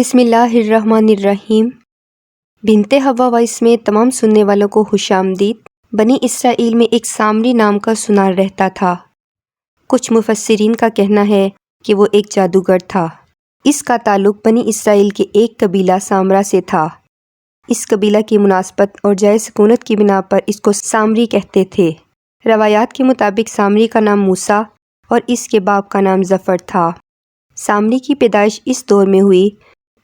بسم اللہ الرحمن الرحیم۔ بنت حوا وائس میں تمام سننے والوں کو خوش آمدید۔ بنی اسرائیل میں ایک سامری نام کا سنار رہتا تھا۔ کچھ مفسرین کا کہنا ہے کہ وہ ایک جادوگر تھا۔ اس کا تعلق بنی اسرائیل کے ایک قبیلہ سامرا سے تھا۔ اس قبیلہ کی مناسبت اور جائے سکونت کی بنا پر اس کو سامری کہتے تھے۔ روایات کے مطابق سامری کا نام موسیٰ اور اس کے باپ کا نام ظفر تھا۔ سامری کی پیدائش اس دور میں ہوئی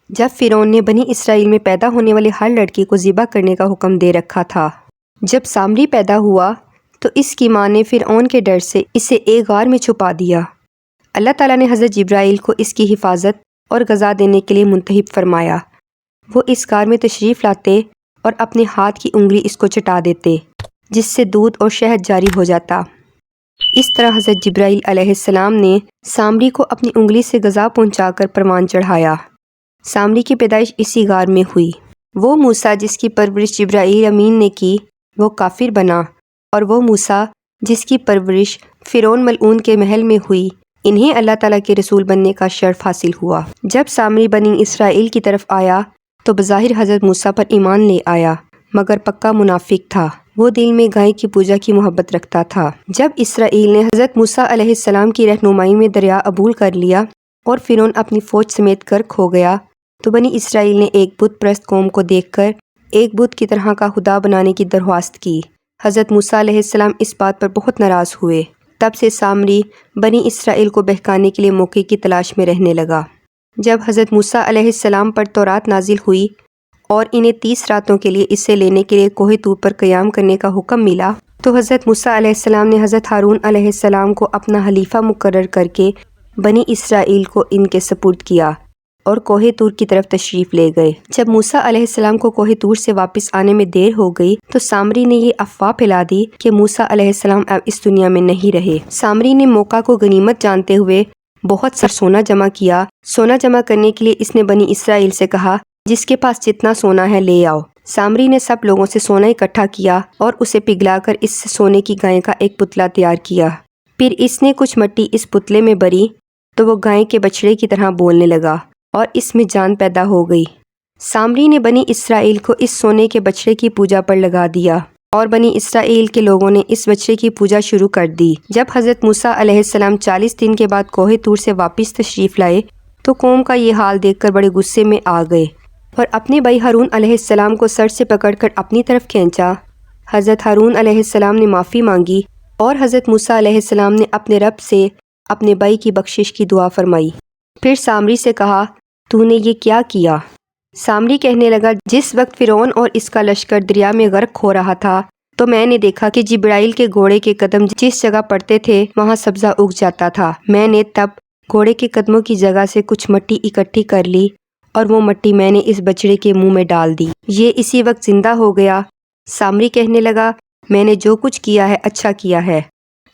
جب فرعون نے بنی اسرائیل میں پیدا ہونے والے ہر لڑکی کو ذبح کرنے کا حکم دے رکھا تھا۔ جب سامری پیدا ہوا تو اس کی ماں نے فرعون کے ڈر سے اسے ایک غار میں چھپا دیا۔ اللہ تعالیٰ نے حضرت جبرائیل کو اس کی حفاظت اور غذا دینے کے لیے منتخب فرمایا۔ وہ اس غار میں تشریف لاتے اور اپنے ہاتھ کی انگلی اس کو چٹا دیتے، جس سے دودھ اور شہد جاری ہو جاتا۔ اس طرح حضرت جبرائیل علیہ السلام نے سامری کو اپنی انگلی سے غذا پہنچا کر پروان چڑھایا۔ سامری کی پیدائش اسی غار میں ہوئی۔ وہ موسیٰ جس کی پرورش جبرائیل امین نے کی وہ کافر بنا، اور وہ موسیٰ جس کی پرورش فرعون ملعون کے محل میں ہوئی انہیں اللہ تعالیٰ کے رسول بننے کا شرف حاصل ہوا۔ جب سامری بنی اسرائیل کی طرف آیا تو بظاہر حضرت موسیٰ پر ایمان لے آیا، مگر پکا منافق تھا۔ وہ دل میں گائے کی پوجا کی محبت رکھتا تھا۔ جب اسرائیل نے حضرت موسیٰ علیہ السلام کی رہنمائی میں دریا عبور کر لیا اور فرعون اپنی فوج سمیت غرق ہو گیا تو بنی اسرائیل نے ایک بت پرست قوم کو دیکھ کر ایک بت کی طرح کا خدا بنانے کی درخواست کی۔ حضرت موسیٰ علیہ السلام اس بات پر بہت ناراض ہوئے۔ تب سے سامری بنی اسرائیل کو بہکانے کے لیے موقع کی تلاش میں رہنے لگا۔ جب حضرت موسیٰ علیہ السلام پر تورات نازل ہوئی اور انہیں 30 راتوں کے لیے اسے لینے کے لیے کوہ طور پر قیام کرنے کا حکم ملا تو حضرت موسیٰ علیہ السلام نے حضرت ہارون علیہ السلام کو اپنا حلیفہ مقرر کر کے بنی اسرائیل کو ان کے سپرد کیا اور کوہ طور کی طرف تشریف لے گئے۔ جب موسیٰ علیہ السلام کو کوہ طور سے واپس آنے میں دیر ہو گئی تو سامری نے یہ افواہ پھیلا دی کہ موسیٰ علیہ السلام اب اس دنیا میں نہیں رہے۔ سامری نے موقع کو غنیمت جانتے ہوئے بہت سا سونا جمع کیا۔ سونا جمع کرنے کے لیے اس نے بنی اسرائیل سے کہا جس کے پاس جتنا سونا ہے لے آؤ۔ سامری نے سب لوگوں سے سونا اکٹھا کیا اور اسے پگھلا کر اس سے سونے کی گائے کا ایک پتلا تیار کیا۔ پھر اس نے کچھ مٹی اس پتلے میں بری تو وہ گائے کے بچڑے کی طرح بولنے لگا اور اس میں جان پیدا ہو گئی۔ سامری نے بنی اسرائیل کو اس سونے کے بچڑے کی پوجا پر لگا دیا اور بنی اسرائیل کے لوگوں نے اس بچڑے کی پوجا شروع کر دی۔ جب حضرت موسیٰ علیہ السلام 40 دن کے بعد کوہ طور سے واپس تشریف لائے تو قوم کا یہ حال دیکھ کر بڑے غصے میں آ گئے اور اپنے بھائی ہارون علیہ السلام کو سر سے پکڑ کر اپنی طرف کھینچا۔ حضرت ہارون علیہ السلام نے معافی مانگی اور حضرت موسیٰ علیہ السلام نے اپنے رب سے اپنے بھائی کی بخشش کی دعا فرمائی۔ پھر سامری سے کہا تو نے یہ کیا کیا؟ سامری کہنے لگا جس وقت فرعون اور اس کا لشکر دریا میں غرق ہو رہا تھا تو میں نے دیکھا کہ جبرائیل کے گھوڑے کے قدم جس جگہ پڑتے تھے وہاں سبزہ اگ جاتا تھا۔ میں نے تب گھوڑے کے قدموں کی جگہ سے کچھ مٹی اکٹھی کر لی اور وہ مٹی میں نے اس بچڑے کے منہ میں ڈال دی، یہ اسی وقت زندہ ہو گیا۔ سامری کہنے لگا میں نے جو کچھ کیا ہے اچھا کیا ہے۔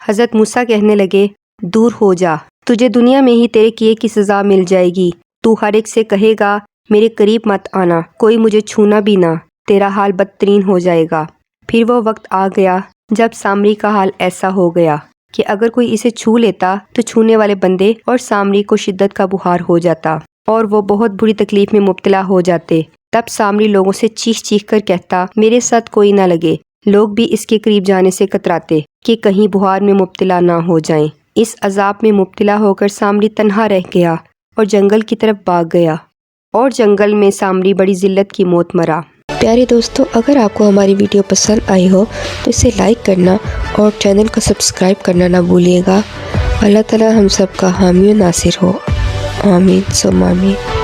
حضرت موسیٰ کہنے لگے دور ہو جا، تجھے دنیا میں ہی تیرے کیے کی سزا مل جائے گی۔ تو ہر ایک سے کہے گا میرے قریب مت آنا، کوئی مجھے چھونا بھی نہ، تیرا حال بدترین ہو جائے گا۔ پھر وہ وقت آ گیا جب سامری کا حال ایسا ہو گیا کہ اگر کوئی اسے چھو لیتا تو چھونے والے بندے اور سامری کو شدت کا بخار ہو جاتا اور وہ بہت بری تکلیف میں مبتلا ہو جاتے۔ تب سامری لوگوں سے چیخ چیخ کر کہتا میرے ساتھ کوئی نہ لگے۔ لوگ بھی اس کے قریب جانے سے کتراتے کہ کہیں بخار میں مبتلا نہ ہو جائیں۔ اس عذاب میں مبتلا ہو کر سامری تنہا رہ گیا اور جنگل کی طرف بھاگ گیا اور جنگل میں سامری بڑی ذلت کی موت مرا۔ پیارے دوستو، اگر آپ کو ہماری ویڈیو پسند آئی ہو تو اسے لائک کرنا اور چینل کو سبسکرائب کرنا نہ بھولیے گا۔ اللہ تعالی ہم سب کا حامی و ناصر ہو، آمین ثم آمین۔